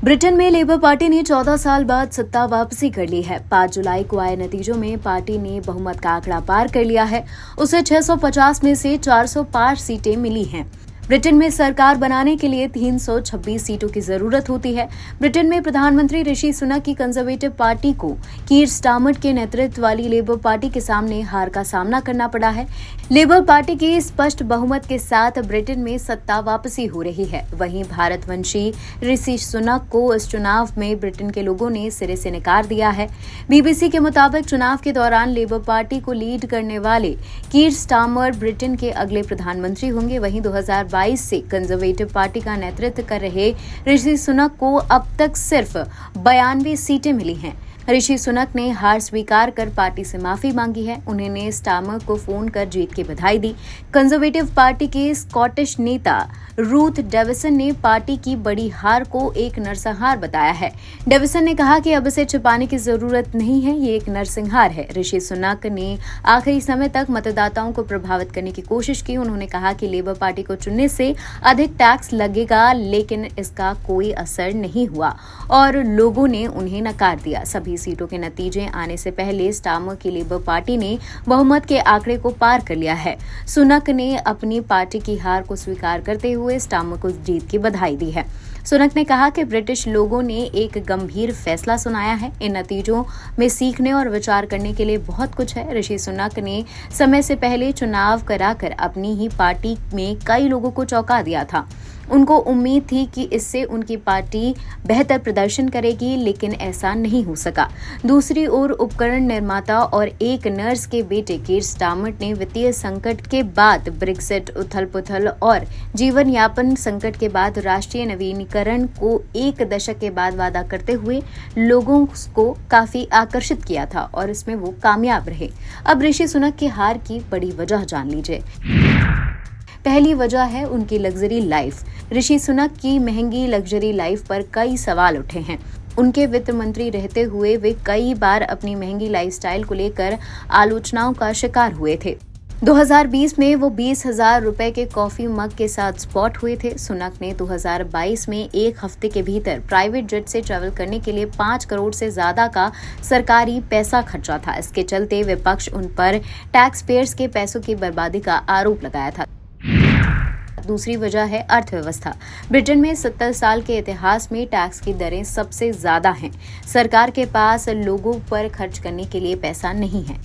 Britain में labour party ने 14 साल बाद सत्ता वापसी कर ली है। 5 जुलाई को आए नतीजों में पार्टी ने बहुमत का आंकड़ा पार कर लिया है। उसे 650 में से 405 सीटें मिली हैं। ब्रिटेन में सरकार बनाने के लिए 326 सीटों की जरूरत होती है। ब्रिटेन में प्रधानमंत्री ऋषि सुनक की कंजर्वेटिव पार्टी को कीर स्टार्मर के नेतृत्व वाली लेबर पार्टी के सामने हार का सामना करना पड़ा है। लेबर पार्टी की स्पष्ट बहुमत के साथ ब्रिटेन में सत्ता वापसी हो रही है। वहीं भारतवंशी ऋषि सुनक को इस चुनाव में ब्रिटेन के लोगों ने सिरे से नकार दिया है। बीबीसी के मुताबिक चुनाव के दौरान लेबर पार्टी को लीड करने वाले कीर स्टार्मर ब्रिटेन के अगले प्रधानमंत्री होंगे। वहीं 2022 से कंजर्वेटिव पार्टी का नेतृत्व कर रहे ऋषि सुनक को अब तक सिर्फ 92 सीटें मिली हैं। ऋषि सुनक ने हार स्वीकार कर पार्टी से माफी मांगी है। उन्होंने स्टार्मर को फोन कर जीत की बधाई दी। कंजर्वेटिव पार्टी के स्कॉटिश नेता रूथ डेविसन ने पार्टी की बड़ी हार को एक नरसंहार बताया है। डेविसन ने कहा कि अब इसे छिपाने की जरूरत नहीं है, ये एक नरसंहार है। ऋषि सुनक ने आखिरी समय तक मतदाताओं को प्रभावित करने की कोशिश की। उन्होंने कहा कि लेबर पार्टी को चुनने से अधिक टैक्स लगेगा, लेकिन इसका कोई असर नहीं हुआ और लोगों ने उन्हें नकार दिया। सभी सीटों के नतीजे आने से पहले स्टार्मर की लेबर पार्टी ने बहुमत के आंकड़े को पार कर लिया है। सुनक ने अपनी पार्टी की हार को स्वीकार करते हुए स्टार्मर को जीत की बधाई दी है। सुनक ने कहा कि ब्रिटिश लोगों ने एक गंभीर फैसला सुनाया है। इन नतीजों में सीखने और विचार करने के लिए बहुत कुछ है। ऋषि सुनक ने समय से पहले चुनाव कराकर अपनी ही पार्टी में कई लोगों को चौंका दिया था। उनको उम्मीद थी कि इससे उनकी पार्टी बेहतर प्रदर्शन करेगी, लेकिन ऐसा नहीं हो सका। दूसरी ओर उपकरण निर्माता और एक नर्स के बेटे कीर स्टार्मर ने वित्तीय संकट के बाद ब्रेक्सिट, उथल-पुथल और जीवन यापन संकट के बाद राष्ट्रीय नवीनीकरण को एक दशक के बाद वादा करते हुए लोगों को काफी आकर्षित किया था और इसमें वो कामयाब रहे। अब ऋषि सुनक की हार की बड़ी वजह जान लीजिए। पहली वजह है उनकी लग्जरी लाइफ। ऋषि सुनक की महंगी लग्जरी लाइफ पर कई सवाल उठे हैं। उनके वित्त मंत्री रहते हुए वे कई बार अपनी महंगी लाइफस्टाइल को लेकर आलोचनाओं का शिकार हुए थे। 2020 में वो 20,000 रुपए के कॉफी मग के साथ स्पॉट हुए थे। सुनक ने 2022 में एक हफ्ते के भीतर प्राइवेट जेट से ट्रैवल करने के लिए 5 करोड़ से ज्यादा का सरकारी पैसा खर्चा था। इसके चलते विपक्ष उन पर टैक्स पेयर्स के पैसों की बर्बादी का आरोप लगाया था। दूसरी वजह है अर्थव्यवस्था। ब्रिटेन में 70 साल के इतिहास में टैक्स की दरें सबसे ज्यादा हैं। सरकार के पास लोगों पर खर्च करने के लिए पैसा नहीं है।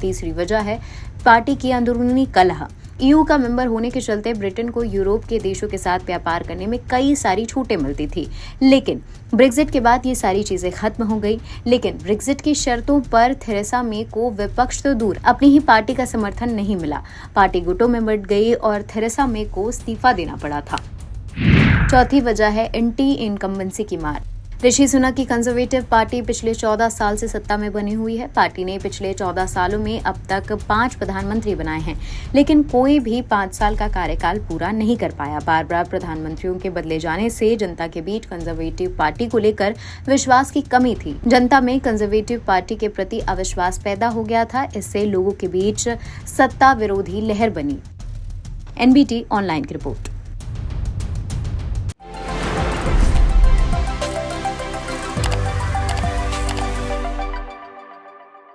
तीसरी वजह है पार्टी की अंदरूनी कलह। ईयू का मेंबर होने के चलते ब्रिटेन को यूरोप के देशों के साथ व्यापार करने में कई सारी छूटें मिलती थी, लेकिन ब्रेक्जिट के बाद ये सारी चीजें खत्म हो गई। लेकिन ब्रेक्जिट की शर्तों पर थेरेसा मे को विपक्ष तो दूर अपनी ही पार्टी का समर्थन नहीं मिला। पार्टी गुटों में बंट गई और थेरेसा मे को इस्तीफा देना पड़ा था। चौथी वजह है एंटी इनकम्बेंसी की मार। ऋषि सुनक की कंजर्वेटिव पार्टी पिछले 14 साल से सत्ता में बनी हुई है। पार्टी ने पिछले 14 सालों में अब तक 5 प्रधानमंत्री बनाए हैं, लेकिन कोई भी 5 साल का कार्यकाल पूरा नहीं कर पाया। बार बार प्रधानमंत्रियों के बदले जाने से जनता के बीच कंजर्वेटिव पार्टी को लेकर विश्वास की कमी थी। जनता में कंजर्वेटिव पार्टी के प्रति अविश्वास पैदा हो गया था। इससे लोगों के बीच सत्ता विरोधी लहर बनी। NBT ऑनलाइन की रिपोर्ट।